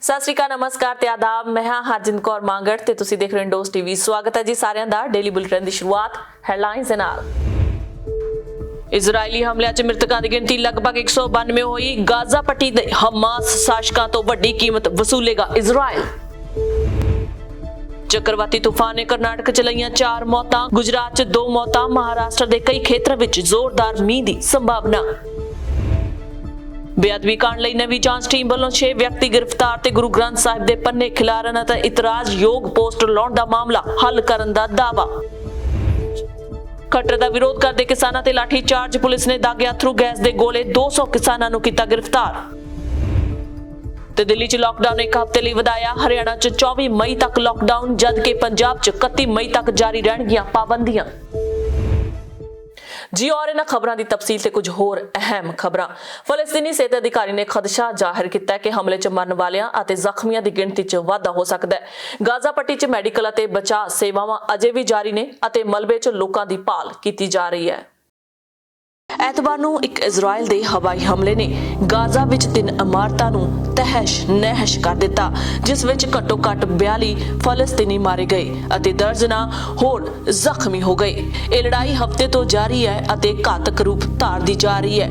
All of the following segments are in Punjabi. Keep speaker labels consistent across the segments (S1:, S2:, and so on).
S1: सत श्री अकाल, नमस्कार ते आदाब। मैं हाँ हरजिंद कौर मांगड़ ते तुसीं देख रहे हो इंडोज टीवी। स्वागत है जी सारिਆਂ ਦਾ। डेली बुलेटिन ਦੀ शुरुआत हेडलाइंस ਦੇ ਨਾਲ। इजरायली हमलिਆਂ 'ਚ ਮ੍ਰਿਤਕਾਂ ਦੀ ਗਿਣਤੀ ਲਗਭਗ 192 ਹੋਈ। ਗਾਜ਼ਾ ਪੱਟੀ ਦੇ ਹਮਾਸ ਸ਼ਾਸਕਾਂ ਤੋਂ ਵੱਡੀ ਕੀਮਤ ਵਸੂਲੇਗਾ ਇਜ਼ਰਾਈਲ। ਚੱਕਰਵਾਤੀ ਤੂਫਾਨ ਨੇ ਕਰਨਾਟਕ 'ਚ ਲਈਆਂ 4 ਮੌਤਾਂ, ਗੁਜਰਾਤ 'ਚ 2 ਮੌਤਾਂ, ਮਹਾਰਾਸ਼ਟਰ ਦੇ ਕਈ ਖੇਤਰਾਂ ਵਿੱਚ ਜ਼ੋਰਦਾਰ ਮੀਂਹ ਦੀ ਸੰਭਾਵਨਾ। बेअदबी कांड लई नवी जांच टीम ਵੱਲੋਂ 6 ਵਿਅਕਤੀ ਗ੍ਰਿਫਤਾਰ ਤੇ ਗੁਰੂ ਗ੍ਰੰਥ ਸਾਹਿਬ ਦੇ ਪੰਨੇ ਖਿਲਾਰਨ ਅਤੇ ਇਤਰਾਜ਼ਯੋਗ ਪੋਸਟਰ ਲਾਉਣ ਦਾ ਮਾਮਲਾ ਹੱਲ ਕਰਨ ਦਾ ਦਾਅਵਾ। ਖੱਟਰ ਦਾ ਵਿਰੋਧ ਕਰਦੇ ਕਿਸਾਨਾਂ ਤੇ ਲਾਠੀ ਚਾਰਜ, ਪੁਲਿਸ ਨੇ ਦਾਗੇ ਅਥਰੂ ਗੈਸ ਦੇ ਗੋਲੇ, 200 ਕਿਸਾਨਾਂ ਨੂੰ ਕੀਤਾ ਗ੍ਰਿਫਤਾਰ। ਤੇ ਦਿੱਲੀ 'ਚ ਲਾਕਡਾਊਨ ਇੱਕ ਹਫ਼ਤੇ ਲਈ ਵਧਾਇਆ। ਹਰਿਆਣਾ 'ਚ 24 ਮਈ ਤੱਕ ਲਾਕਡਾਊਨ, ਜਦਕਿ ਪੰਜਾਬ 'ਚ 31 ਮਈ ਤੱਕ ਜਾਰੀ ਰਹਿਣਗੀਆਂ ਪਾਬੰਦੀਆਂ। जी और इन खबरों की तफसील से कुछ होर अहम खबरां। फलस्तीनी सेहत अधिकारी ने खदशा जाहिर किया कि हमले च मरन वालियां अते जख्मियां की गिणती च वाधा हो सकता है। गाजा पट्टी च मैडिकल अते बचाव सेवावां अजे भी जारी ने अते मलबे च लोकां दी भाल की जा रही है। ਐਤਵਾਰ ਨੂੰ ਇੱਕ ਇਜ਼ਰਾਈਲ ਦੇ ਹਵਾਈ ਹਮਲੇ ਨੇ ਗਾਜ਼ਾ ਵਿੱਚ 3 ਇਮਾਰਤਾਂ ਨੂੰ ਤਹਿਸ਼-ਨਹਿਸ਼ ਕਰ ਦਿੱਤਾ, ਜਿਸ ਵਿੱਚ ਘੱਟੋ-ਘੱਟ 42 ਫਲਸਤੀਨੀ ਮਾਰੇ ਗਏ ਅਤੇ ਦਰਜਨਾਂ ਹੋਰ ਜ਼ਖਮੀ ਹੋ ਗਏ। ਇਹ ਲੜਾਈ ਹਫ਼ਤੇ ਤੋਂ ਜਾਰੀ ਹੈ ਅਤੇ ਘਾਤਕ ਰੂਪ ਧਾਰਦੀ ਜਾ ਰਹੀ ਹੈ।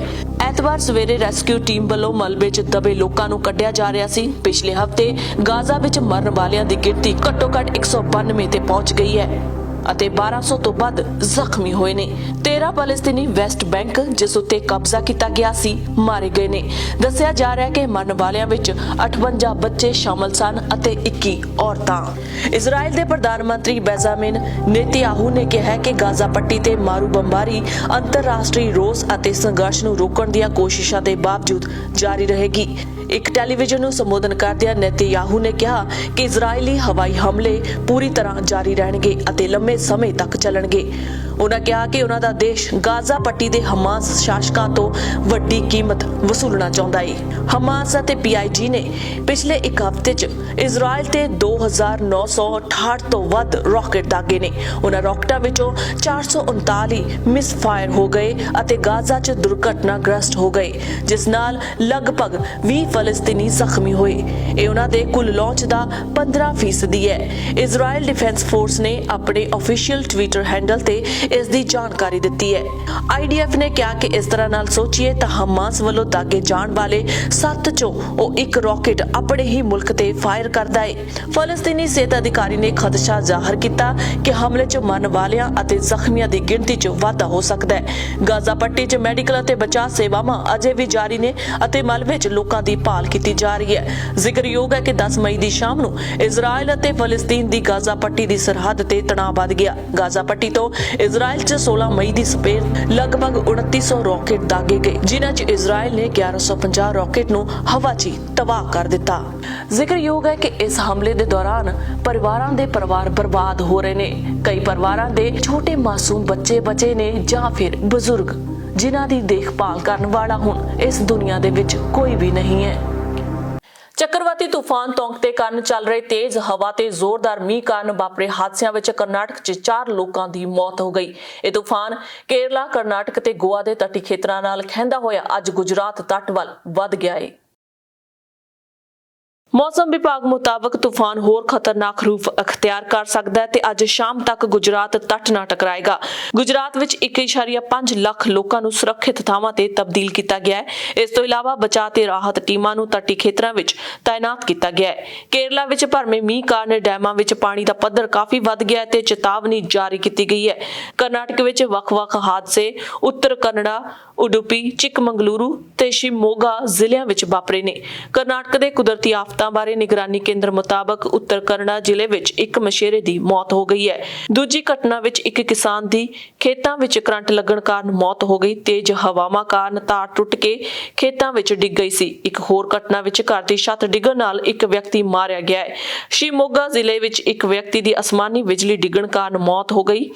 S1: ਐਤਵਾਰ ਸਵੇਰੇ ਰੈਸਕਿਊ ਟੀਮ ਵੱਲੋਂ ਮਲਬੇ 'ਚ ਦਬੇ ਲੋਕਾਂ ਨੂੰ ਕੱਢਿਆ ਜਾ ਰਿਹਾ ਸੀ। ਪਿਛਲੇ ਹਫ਼ਤੇ ਗਾਜ਼ਾ ਵਿੱਚ ਮਰਨ ਵਾਲਿਆਂ ਦੀ ਗਿਣਤੀ ਘੱਟੋ-ਘੱਟ 192 ਤੇ ਪਹੁੰਚ ਗਈ ਹੈ ਅਤੇ 1200 ਤੋਂ ਵੱਧ ਜ਼ਖਮੀ ਹੋਏ ਨੇ। 13 ਫਲਸਤੀਨੀ ਵੈਸਟ ਬੈਂਕ, ਜਿਸ ਉੱਤੇ ਕਬਜ਼ਾ ਕੀਤਾ ਗਿਆ ਸੀ, ਮਾਰੇ ਗਏ ਨੇ। ਦੱਸਿਆ ਜਾ ਰਿਹਾ ਹੈ ਕਿ ਮਰਨ ਵਾਲਿਆਂ ਵਿੱਚ 58 ਬੱਚੇ ਸ਼ਾਮਲ ਸਨ ਅਤੇ 21 ਔਰਤਾਂ। ਇਜ਼ਰਾਈਲ ਦੇ ਪ੍ਰਧਾਨ ਮੰਤਰੀ ਬੈਂਜਾਮਿਨ ਨੇਤਨਯਾਹੂ ਨੇ ਕਿਹਾ ਕਿ ਗਾਜ਼ਾ ਪੱਟੀ ਤੇ ਮਾਰੂ ਬੰਬਾਰੀ ਅੰਤਰਰਾਸ਼ਟਰੀ ਰੋਸ ਅਤੇ ਸੰਘਰਸ਼ ਨੂੰ ਰੋਕਣ ਦੀਆਂ ਕੋਸ਼ਿਸ਼ਾਂ ਦੇ ਬਾਵਜੂਦ ਜਾਰੀ ਰਹੇਗੀ। ਇੱਕ ਟੈਲੀਵਿਜ਼ਨ ਨੂੰ ਸੰਬੋਧਨ ਕਰਦਿਆਂ ਨੇਤਨਯਾਹੂ ਨੇ ਕਿਹਾ ਕਿ ਇਜ਼ਰਾਈਲੀ ਹਵਾਈ ਹਮਲੇ ਪੂਰੀ ਤਰ੍ਹਾਂ ਜਾਰੀ ਰਹਿਣਗੇ ਅਤੇ ਲੰਮੇ ਸਮੇਂ ਤੱਕ ਚੱਲਣਗੇ। ਉਹਨਾਂ ਕਿਹਾ ਕਿ ਉਹਨਾਂ ਦਾ ਦੇਸ਼ ਗਾਜ਼ਾ ਪੱਟੀ ਦੇ ਹਮਾਸ ਸ਼ਾਸਕਾਂ ਤੋਂ ਵੱਡੀ ਕੀਮਤ ਵਸੂਲਣਾ ਚਾਹੁੰਦਾ ਹੈ। ਹਮਾਸ ਅਤੇ PIG ਨੇ ਪਿਛਲੇ ਇੱਕ ਹਫ਼ਤੇ 'ਚ ਇਜ਼ਰਾਈਲ ਤੇ 2968 ਤੋਂ ਵੱਧ ਰਾਕਟ ਦਾਗੇ ਨੇ। ਉਹਨਾਂ ਰਾਕਟਾਂ ਵਿੱਚੋਂ 439 ਮਿਸਫਾਇਰ ਹੋ ਗਏ ਅਤੇ ਗਾਜ਼ਾ 'ਚ ਦੁਰਘਟਨਾਗ੍ਰਸਤ ਹੋ ਗਏ, ਜਿਸ ਨਾਲ ਲਗਭਗ 20 ਫਲਸਤੀਨੀ ਜ਼ਖਮੀ ਹੋਏ। ਇਹ ਉਹਨਾਂ ਦੇ ਕੁੱਲ ਲਾਂਚ ਦਾ 15% ਹੈ। ਇਜ਼ਰਾਈਲ ਡਿਫੈਂਸ ਫੋਰਸ ਨੇ ਆਪਣੇ ਆਫੀਸ਼ੀਅਲ ਟਵਿੱਟਰ ਹੈਂਡਲ ਤੇ ਇਸ ਦੀ ਜਾਣਕਾਰੀ ਦਿੱਤੀ ਹੈ। IDF ਨੇ ਕਿਹਾ ਕਿ ਇਸ ਤਰ੍ਹਾਂ ਨਾਲ ਸੋਚੀਏ ਤਾਂ ਹਮਾਸ ਵੱਲੋਂ ਦਾਗੇ ਜਾਣ ਵਾਲੇ 7 ਚੋਂ ਉਹ ਇੱਕ ਰਾਕਟ ਆਪਣੇ ਹੀ ਮੁਲਕ ਤੇ ਫਾਇਰ ਕਰਦਾ ਹੈ। ਫਲਸਤੀਨੀ ਸਿਹਤ ਅਧਿਕਾਰੀ ਨੇ ਖਦਸ਼ਾ ਜ਼ਾਹਰ ਕੀਤਾ ਕਿ ਹਮਲੇ 'ਚ ਮਰਨ ਵਾਲਿਆਂ ਅਤੇ ਜ਼ਖਮੀਆਂ ਦੀ ਗਿਣਤੀ 'ਚ ਵਾਧਾ ਹੋ ਸਕਦਾ ਹੈ। ਗਾਜ਼ਾ ਪੱਟੀ 'ਚ ਮੈਡੀਕਲ ਅਤੇ ਬਚਾਅ ਸੇਵਾਵਾਂ ਅਜੇ ਵੀ ਜਾਰੀ ਨੇ ਅਤੇ ਮਲਬੇ 'ਚ ਲੋਕਾਂ ਦੀ ਭਾਲ ਕੀਤੀ ਜਾ ਰਹੀ ਹੈ। ਜ਼ਿਕਰਯੋਗ ਹੈ ਕਿ 10 ਮਈ ਦੀ ਸ਼ਾਮ ਨੂੰ ਇਜ਼ਰਾਈਲ ਅਤੇ ਫਲਸਤੀਨ ਦੀ ਗਾਜ਼ਾ ਪੱਟੀ ਦੀ ਸਰਹੱਦ ਤੇ ਤਣਾਅ ਵੱਧ ਗਿਆ। ਗਾਜ਼ਾ ਪੱਟੀ ਤੋਂ ਇਜ਼ਰਾਈਲ 'ਚ 16 ਮਈ ਦੀ ਸਵੇਰ ਲਗਭਗ 2900 ਰਾਕਟ ਦਾਗੇ ਗਏ, ਜਿਨ੍ਹਾਂ 'ਚ ਇਜ਼ਰਾਈਲ ਨੇ 1150 ਰਾਕਟ ਨੂੰ ਹਵਾ 'ਚ ਤਬਾਹ ਕਰ ਦਿੱਤਾ। ਜ਼ਿਕਰਯੋਗ ਹੈ ਕਿ ਇਸ ਹਮਲੇ ਦੇ ਦੌਰਾਨ ਪਰਿਵਾਰਾਂ ਦੇ ਪਰਿਵਾਰ ਬਰਬਾਦ ਹੋ ਰਹੇ ਨੇ। ਕਈ ਪਰਿਵਾਰਾਂ ਦੇ ਛੋਟੇ ਮਾਸੂਮ ਬੱਚੇ ਬਚੇ ਨੇ ਜਾਂ ਫਿਰ ਬਜ਼ੁਰਗ, ਜਿਨ੍ਹਾਂ ਦੀ ਦੇਖਭਾਲ ਕਰਨ ਵਾਲਾ ਹੁਣ ਇਸ ਦੁਨੀਆ ਦੇ ਵਿੱਚ ਕੋਈ ਵੀ ਨਹੀਂ ਹੈ। ਚੱਕਰਵਾਤੀ ਤੂਫਾਨ ਤੌਂਕਤੇ ਕਾਰਨ ਚੱਲ ਰਹੇ ਤੇਜ਼ ਹਵਾ ਤੇ ਜ਼ੋਰਦਾਰ ਮੀਂਹ ਕਾਰਨ ਵਾਪਰੇ ਹਾਦਸਿਆਂ ਵਿੱਚ ਕਰਨਾਟਕ 'ਚ 4 ਲੋਕਾਂ ਦੀ ਮੌਤ ਹੋ ਗਈ। ਇਹ ਤੂਫਾਨ ਕੇਰਲਾ, ਕਰਨਾਟਕ ਤੇ ਗੋਆ ਦੇ ਤੱਟੀ ਖੇਤਰਾਂ ਨਾਲ ਖਹਿੰਦਾ ਹੋਇਆ ਅੱਜ ਗੁਜਰਾਤ ਤੱਟ ਵੱਲ ਵੱਧ ਗਿਆ ਹੈ। ਮੌਸਮ ਵਿਭਾਗ ਮੁਤਾਬਕ ਤੂਫਾਨ ਹੋਰ ਖਤਰਨਾਕ ਰੂਪ ਅਖਤਿਆਰ ਕਰ ਸਕਦਾ ਹੈ ਤੇ ਅੱਜ ਸ਼ਾਮ ਤੱਕ ਗੁਜਰਾਤ ਤੱਟ ਨਾਲ ਟਕਰਾਏਗਾ। ਗੁਜਰਾਤ ਵਿੱਚ 1.5 ਲੱਖ ਲੋਕਾਂ ਨੂੰ ਸੁਰੱਖਿਅਤ ਥਾਵਾਂ ਤੇ ਤਬਦੀਲ ਕੀਤਾ ਗਿਆ ਹੈ। ਇਸ ਤੋਂ ਇਲਾਵਾ ਬਚਾਅ ਤੇ ਰਾਹਤ ਟੀਮਾਂ ਨੂੰ ਤੱਟੀ ਖੇਤਰਾਂ ਵਿੱਚ ਤਾਇਨਾਤ ਕੀਤਾ ਗਿਆ ਹੈ। ਕੇਰਲਾ ਵਿੱਚ ਭਰਵੇਂ ਮੀਂਹ ਕਾਰਨ ਡੈਮਾਂ ਵਿੱਚ ਪਾਣੀ ਦਾ ਪੱਧਰ ਕਾਫੀ ਵੱਧ ਗਿਆ ਤੇ ਚੇਤਾਵਨੀ ਜਾਰੀ ਕੀਤੀ ਗਈ ਹੈ। ਕਰਨਾਟਕ ਵਿੱਚ ਵੱਖ-ਵੱਖ ਹਾਦਸੇ ਉੱਤਰ ਕੰਨੜਾ, ਉਡੁਪੀ, ਚਿਕਮੰਗਲੁਰੂ ਤੇ ਸ਼ਿਮੋਗਾ ਜ਼ਿਲ੍ਹਿਆਂ ਵਿੱਚ ਵਾਪਰੇ ਨੇ। ਕਰਨਾਟਕ ਦੇ ਕੁਦਰਤੀ ਆਫਤਾਂ ਬਾਰੇ ਨਿਗਰਾਨੀ ਕੇਂਦਰ ਮੁਤਾਬਕ ਉੱਤਰ ਕੰਨੜਾ ਜ਼ਿਲ੍ਹੇ ਵਿੱਚ ਇੱਕ ਮਛੇਰੇ ਦੀ ਮੌਤ ਹੋ ਗਈ ਹੈ। ਦੂਜੀ ਘਟਨਾ ਵਿੱਚ ਇੱਕ ਕਿਸਾਨ ਦੀ ਖੇਤਾਂ ਵਿੱਚ ਕਰੰਟ ਲੱਗਣ ਕਾਰਨ ਮੌਤ ਹੋ ਗਈ। ਤੇਜ਼ ਹਵਾਵਾਂ ਕਾਰਨ ਤਾਰ ਟੁੱਟ ਕੇ ਖੇਤਾਂ ਵਿੱਚ ਡਿੱਗ ਗਈ ਸੀ। ਇੱਕ ਹੋਰ ਘਟਨਾ ਵਿੱਚ ਘਰ ਦੀ ਛੱਤ ਡਿੱਗਣ ਨਾਲ ਇੱਕ ਵਿਅਕਤੀ ਮਾਰਿਆ ਗਿਆ ਹੈ। ਸ਼ਿਮੋਗਾ ਜ਼ਿਲ੍ਹੇ ਵਿੱਚ ਇੱਕ ਵਿਅਕਤੀ ਦੀ ਅਸਮਾਨੀ ਬਿਜਲੀ ਡਿੱਗਣ ਕਾਰਨ ਮੌਤ ਹੋ ਗਈ।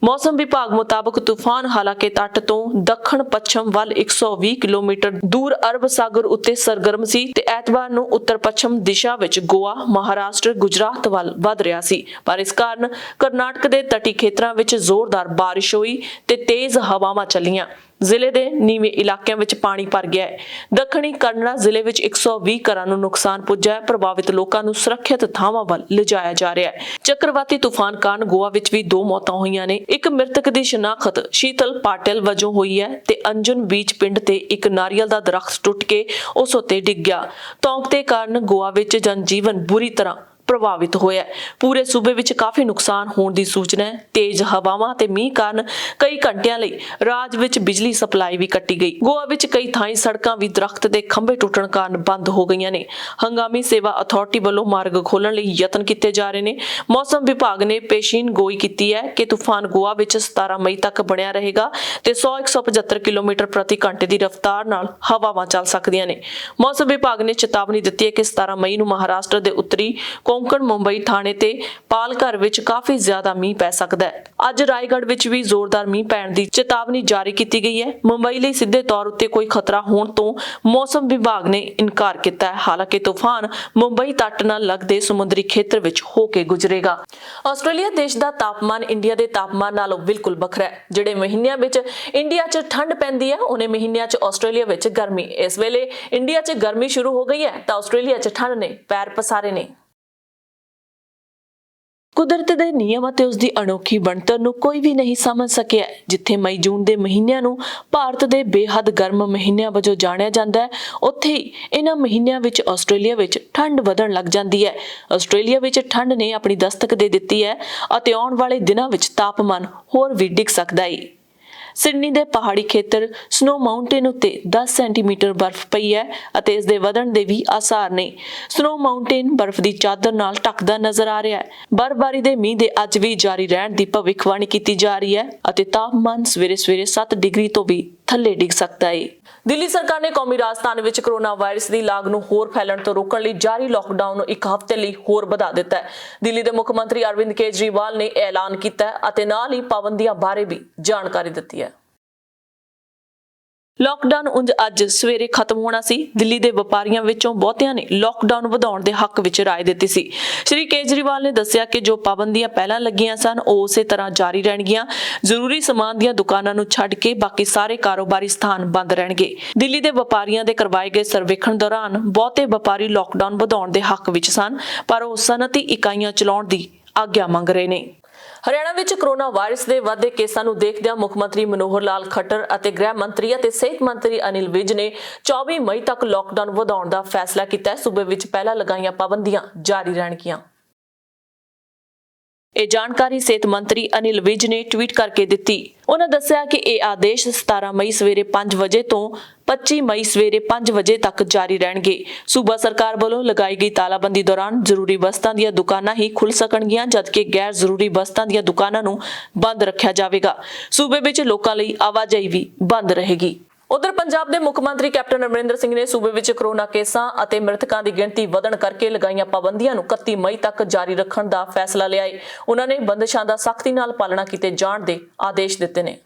S1: ਮੌਸਮ ਵਿਭਾਗ ਮੁਤਾਬਕ ਤੂਫਾਨ ਹਾਲਾਂਕਿ ਤੱਟ ਤੋਂ ਦੱਖਣ ਪੱਛਮ ਵੱਲ 120 ਕਿਲੋਮੀਟਰ ਦੂਰ ਅਰਬ ਸਾਗਰ ਉੱਤੇ ਸਰਗਰਮ ਸੀ ਤੇ ਐਤਵਾਰ ਨੂੰ ਉੱਤਰ ਪੱਛਮ ਦਿਸ਼ਾ ਵਿੱਚ ਗੋਆ, ਮਹਾਰਾਸ਼ਟਰ, ਗੁਜਰਾਤ ਵੱਲ ਵਧ ਰਿਹਾ ਸੀ। ਪਰ ਇਸ ਕਾਰਨ ਕਰਨਾਟਕ ਦੇ ਤੱਟੀ ਖੇਤਰਾਂ ਵਿੱਚ ਜ਼ੋਰਦਾਰ ਬਾਰਿਸ਼ ਹੋਈ ਤੇ ਤੇਜ਼ ਹਵਾਵਾਂ ਚੱਲੀਆਂ। ਜ਼ਿਲ੍ਹੇ ਦੇ ਨੀਵੇਂ ਇਲਾਕਿਆਂ ਵਿੱਚ ਪਾਣੀ ਭਰ ਗਿਆ ਹੈ। ਦੱਖਣੀ ਕੰਨੜਾ ਜ਼ਿਲ੍ਹੇ ਵਿੱਚ 120 ਘਰਾਂ ਨੂੰ ਨੁਕਸਾਨ ਪੁੱਜਾ ਹੈ। ਪ੍ਰਭਾਵਿਤ ਲੋਕਾਂ ਨੂੰ ਸੁਰੱਖਿਅਤ ਥਾਵਾਂ ਵੱਲ ਲਿਜਾਇਆ ਜਾ ਰਿਹਾ ਹੈ। ਚੱਕਰਵਾਤੀ ਤੂਫਾਨ ਕਾਰਨ ਗੋਆ ਵਿੱਚ ਵੀ 2 ਮੌਤਾਂ ਹੋਈਆਂ ਨੇ। ਇੱਕ ਮ੍ਰਿਤਕ ਦੀ ਸ਼ਨਾਖਤ ਸ਼ੀਤਲ ਪਾਟਿਲ ਵਜੋਂ ਹੋਈ ਹੈ ਤੇ ਅੰਜਨ ਬੀਚ ਪਿੰਡ ਤੇ ਇੱਕ ਨਾਰੀਅਲ ਦਾ ਦਰਖਤ ਟੁੱਟ ਕੇ ਉਸ ਉੱਤੇ ਡਿੱਗ ਗਿਆ। ਧੌਂਕਤੇ ਕਾਰਨ ਗੋਆ ਵਿੱਚ ਜਨਜੀਵਨ ਬੁਰੀ ਤਰ੍ਹਾਂ ਪ੍ਰਭਾਵਿਤ ਹੋਇਆ ਹੈ। ਪੂਰੇ ਸੂਬੇ ਵਿੱਚ ਕਾਫੀ ਨੁਕਸਾਨ ਹੋਣ ਦੀ ਸੂਚਨਾ ਹੈ। ਤੇਜ਼ ਹਵਾਵਾਂ ਤੇ ਮੀਂਹ ਕਾਰਨ ਕਈ ਘੰਟਿਆਂ ਲਈ ਰਾਜ ਵਿੱਚ ਬਿਜਲੀ ਸਪਲਾਈ ਵੀ ਕੱਟੀ ਗਈ। ਗੋਆ ਵਿੱਚ ਕਈ ਥਾਈਂ ਸੜਕਾਂ ਵੀ ਦਰਖਤ ਦੇ ਖੰਭੇ ਟੁੱਟਣ ਕਾਰਨ ਬੰਦ ਹੋ ਗਈਆਂ ਨੇ। ਹੰਗਾਮੀ ਸੇਵਾ ਅਥਾਰਟੀ ਵੱਲੋਂ ਮਾਰਗ ਖੋਲ੍ਹਣ ਲਈ ਯਤਨ ਕੀਤੇ ਜਾ ਰਹੇ ਨੇ। ਮੌਸਮ ਵਿਭਾਗ ਨੇ ਪੇਸ਼ੀਨ ਗੋਈ ਕੀਤੀ ਹੈ ਕਿ ਤੂਫਾਨ ਗੋਆ ਵਿੱਚ 17 ਮਈ ਤੱਕ ਬਣਿਆ ਰਹੇਗਾ ਤੇ 100-175 ਕਿਲੋਮੀਟਰ ਪ੍ਰਤੀ ਘੰਟੇ ਦੀ ਰਫ਼ਤਾਰ ਨਾਲ ਹਵਾਵਾਂ ਚੱਲ ਸਕਦੀਆਂ ਨੇ। ਮੌਸਮ ਵਿਭਾਗ ਨੇ ਚੇਤਾਵਨੀ ਦਿੱਤੀ ਹੈ ਕਿ 17 ਮਈ ਨੂੰ ਮਹਾਰਾਸ਼ਟਰ ਦੇ ਉੱਤਰੀ ਕੋਂਕਣ, ਮੁੰਬਈ, ਥਾਣੇ ਤੇ ਪਾਲਘਰ ਵਿੱਚ ਕਾਫੀ ਜ਼ਿਆਦਾ ਮੀਂਹ ਪੈ ਸਕਦਾ ਹੈ। ਅੱਜ ਰਾਏਗੜ੍ਹ ਵਿੱਚ ਵੀ ਜ਼ੋਰਦਾਰ ਮੀਂਹ ਪੈਣ ਦੀ ਚੇਤਾਵਨੀ ਜਾਰੀ ਕੀਤੀ ਗਈ ਹੈ। ਮੁੰਬਈ ਲਈ ਸਿੱਧੇ ਤੌਰ ਉੱਤੇ ਕੋਈ ਖਤਰਾ ਹੋਣ ਤੋਂ ਮੌਸਮ ਵਿਭਾਗ ਨੇ ਇਨਕਾਰ ਕੀਤਾ ਹੈ। ਹਾਲਾਂਕਿ ਤੂਫਾਨ ਮੁੰਬਈ ਤੱਟ ਨਾਲ ਲੱਗਦੇ ਸਮੁੰਦਰੀ ਖੇਤਰ ਵਿੱਚ ਹੋ ਕੇ ਗੁਜ਼ਰੇਗਾ। ਆਸਟ੍ਰੇਲੀਆ ਦੇਸ਼ ਦਾ ਤਾਪਮਾਨ ਇੰਡੀਆ ਦੇ ਤਾਪਮਾਨ ਨਾਲੋਂ ਬਿਲਕੁਲ ਵੱਖਰਾ ਹੈ। ਜਿਹੜੇ ਮਹੀਨਿਆਂ ਵਿੱਚ ਇੰਡੀਆ 'ਚ ਠੰਡ ਪੈਂਦੀ ਹੈ, ਉਹਨੇ ਮਹੀਨਿਆਂ 'ਚ ਆਸਟ੍ਰੇਲੀਆ ਵਿੱਚ ਗਰਮੀ। ਇਸ ਵੇਲੇ ਇੰਡੀਆ 'ਚ ਗਰਮੀ ਸ਼ੁਰੂ ਹੋ ਗਈ ਹੈ ਤਾਂ ਆਸਟ੍ਰੇਲੀਆ 'ਚ ਠੰਡ ਨੇ ਪੈਰ ਪਸਾਰੇ ਨੇ। ਕੁਦਰਤ ਦੇ ਨਿਯਮ ਅਤੇ ਉਸ ਦੀ ਅਨੋਖੀ ਬਣਤਰ ਨੂੰ ਕੋਈ ਵੀ ਨਹੀਂ ਸਮਝ ਸਕਿਆ। ਜਿੱਥੇ ਮਈ-ਜੂਨ ਦੇ ਮਹੀਨਿਆਂ ਨੂੰ ਭਾਰਤ ਦੇ ਬੇਹੱਦ ਗਰਮ ਮਹੀਨਿਆਂ ਵਜੋਂ ਜਾਣਿਆ ਜਾਂਦਾ ਹੈ, ਉੱਥੇ ਹੀ ਇਹਨਾਂ ਮਹੀਨਿਆਂ ਵਿੱਚ ਆਸਟ੍ਰੇਲੀਆ ਵਿੱਚ ਠੰਡ ਵਧਣ ਲੱਗ ਜਾਂਦੀ ਹੈ। ਆਸਟ੍ਰੇਲੀਆ ਵਿੱਚ ਠੰਡ ਨੇ ਆਪਣੀ ਦਸਤਕ ਦੇ ਦਿੱਤੀ ਹੈ ਅਤੇ ਆਉਣ ਵਾਲੇ ਦਿਨਾਂ ਵਿੱਚ ਤਾਪਮਾਨ ਹੋਰ ਵੀ ਡਿੱਗ ਸਕਦਾ ਹੈ। ਸਿਡਨੀ ਦੇ ਪਹਾੜੀ ਖੇਤਰ ਸਨੋ ਮਾਊਂਟੇਨ ਉੱਤੇ 10 ਸੈਂਟੀਮੀਟਰ ਬਰਫ਼ ਪਈ ਹੈ ਅਤੇ ਇਸ ਦੇ ਵਧਣ ਦੇ ਵੀ ਆਸਾਰ ਨੇ। ਸਨੋ ਮਾਊਂਟੇਨ ਬਰਫ਼ ਦੀ ਚਾਦਰ ਨਾਲ ਢੱਕਦਾ ਨਜ਼ਰ ਆ ਰਿਹਾ ਹੈ। ਬਰਫ਼ਬਾਰੀ ਦੇ ਮੀਂਹ ਦੇ ਅੱਜ ਵੀ ਜਾਰੀ ਰਹਿਣ ਦੀ ਭਵਿੱਖਬਾਣੀ ਕੀਤੀ ਜਾ ਰਹੀ ਹੈ ਅਤੇ ਤਾਪਮਾਨ ਸਵੇਰੇ 7 ਡਿਗਰੀ ਤੋਂ ਵੀ ਥੱਲੇ ਡਿੱਗ ਸਕਦਾ ਹੈ। ਦਿੱਲੀ ਸਰਕਾਰ ਨੇ ਕੌਮੀ ਰਾਜਧਾਨੀ ਵਿੱਚ ਕੋਰੋਨਾ ਵਾਇਰਸ ਦੀ ਲਾਗ ਨੂੰ ਹੋਰ ਫੈਲਣ ਤੋਂ ਰੋਕਣ ਲਈ ਜਾਰੀ ਲਾਕਡਾਊਨ ਨੂੰ 1 ਹਫ਼ਤੇ ਲਈ ਹੋਰ ਵਧਾ ਦਿੱਤਾ ਹੈ। ਦਿੱਲੀ ਦੇ ਮੁੱਖ ਮੰਤਰੀ ਅਰਵਿੰਦ ਕੇਜਰੀਵਾਲ ਨੇ ਐਲਾਨ ਕੀਤਾ ਹੈ ਅਤੇ ਨਾਲ ਹੀ ਪਾਬੰਦੀਆਂ ਬਾਰੇ ਵੀ ਜਾਣਕਾਰੀ ਦਿੱਤੀ ਹੈ। ਲਾਕਡਾਊਨ ਉਂਝ ਅੱਜ ਸਵੇਰੇ ਖਤਮ ਹੋਣਾ ਸੀ। ਦਿੱਲੀ ਦੇ ਵਪਾਰੀਆਂ ਵਿੱਚੋਂ ਬਹੁਤਿਆਂ ਨੇ ਲਾਕਡਾਊਨ ਵਧਾਉਣ ਦੇ ਹੱਕ ਵਿੱਚ ਰਾਏ ਦਿੱਤੀ ਸੀ। ਸ਼੍ਰੀ ਕੇਜਰੀਵਾਲ ਨੇ ਦੱਸਿਆ ਕਿ ਜੋ ਪਾਬੰਦੀਆਂ ਪਹਿਲਾਂ ਲੱਗੀਆਂ ਸਨ ਉਹ ਉਸੇ ਤਰ੍ਹਾਂ ਜਾਰੀ ਰਹਿਣਗੀਆਂ। ਜ਼ਰੂਰੀ ਸਮਾਨ ਦੀਆਂ ਦੁਕਾਨਾਂ ਨੂੰ ਛੱਡ ਕੇ ਬਾਕੀ ਸਾਰੇ ਕਾਰੋਬਾਰੀ ਸਥਾਨ ਬੰਦ ਰਹਿਣਗੇ। ਦਿੱਲੀ ਦੇ ਵਪਾਰੀਆਂ ਦੇ ਕਰਵਾਏ ਗਏ ਸਰਵੇਖਣ ਦੌਰਾਨ ਬਹੁਤੇ ਵਪਾਰੀ ਲਾਕਡਾਊਨ ਵਧਾਉਣ ਦੇ ਹੱਕ ਵਿੱਚ ਸਨ, ਪਰ ਉਹ ਸਨਅਤੀ ਇਕਾਈਆਂ ਚਲਾਉਣ ਦੀ ਆਗਿਆ ਮੰਗ ਰਹੇ ਨੇ। ਹਰਿਆਣਾ ਵਿੱਚ ਕੋਰੋਨਾ ਵਾਇਰਸ ਦੇ ਵੱਧਦੇ ਕੇਸਾਂ ਨੂੰ ਦੇਖਦਿਆਂ ਮੁੱਖ ਮੰਤਰੀ ਮਨੋਹਰ ਲਾਲ ਖੱਟਰ ਅਤੇ ਗ੍ਰਹਿ ਮੰਤਰੀ ਅਤੇ ਸਿਹਤ ਮੰਤਰੀ ਅਨਿਲ ਵਿਜ ਨੇ 24 ਮਈ ਤੱਕ ਲਾਕਡਾਊਨ ਵਧਾਉਣ ਦਾ ਫੈਸਲਾ ਕੀਤਾ ਹੈ। ਸੂਬੇ ਵਿੱਚ ਪਹਿਲਾਂ ਲਗਾਈਆਂ ਪਾਬੰਦੀਆਂ ਜਾਰੀ ਰਹਿਣਗੀਆਂ। ਇਹ ਜਾਣਕਾਰੀ ਸਿਹਤ ਮੰਤਰੀ ਅਨਿਲ ਵਿਜ ਨੇ ਟਵੀਟ ਕਰਕੇ ਦਿੱਤੀ। ਉਹਨਾਂ ਦੱਸਿਆ ਕਿ ਇਹ ਆਦੇਸ਼ 17 ਮਈ ਸਵੇਰੇ 5 ਵਜੇ ਤੋਂ 25 ਮਈ ਸਵੇਰੇ 5 ਵਜੇ ਤੱਕ ਜਾਰੀ ਰਹਿਣਗੇ। ਸੂਬਾ ਸਰਕਾਰ ਵੱਲੋਂ ਲਗਾਈ ਗਈ ਤਾਲਾਬੰਦੀ ਦੌਰਾਨ ਜ਼ਰੂਰੀ ਵਸਤਾਂ ਦੀਆਂ ਦੁਕਾਨਾਂ ਹੀ ਖੁੱਲ੍ਹ ਸਕਣਗੀਆਂ, ਜਦਕਿ ਗੈਰ ਜ਼ਰੂਰੀ ਵਸਤਾਂ ਦੀਆਂ ਦੁਕਾਨਾਂ ਨੂੰ ਬੰਦ ਰੱਖਿਆ ਜਾਵੇਗਾ। ਸੂਬੇ ਵਿੱਚ ਲੋਕਾਂ ਲਈ ਆਵਾਜਾਈ ਵੀ ਬੰਦ ਰਹੇਗੀ। ਉਧਰ ਪੰਜਾਬ ਦੇ ਮੁੱਖ ਮੰਤਰੀ ਕੈਪਟਨ ਅਮਰਿੰਦਰ ਸਿੰਘ ਨੇ ਸੂਬੇ ਵਿੱਚ ਕੋਰੋਨਾ ਕੇਸਾਂ ਅਤੇ ਮ੍ਰਿਤਕਾਂ ਦੀ ਗਿਣਤੀ ਵਧਣ ਕਰਕੇ ਲਗਾਈਆਂ ਪਾਬੰਦੀਆਂ ਨੂੰ 31 ਮਈ ਤੱਕ ਜਾਰੀ ਰੱਖਣ ਦਾ ਫੈਸਲਾ ਲਿਆ ਹੈ। ਉਹਨਾਂ ਨੇ ਬੰਦਿਸ਼ਾਂ ਦਾ ਸਖਤੀ ਨਾਲ ਪਾਲਣਾ ਕੀਤੇ ਜਾਣ ਦੇ ਆਦੇਸ਼ ਦਿੱਤੇ ਨੇ।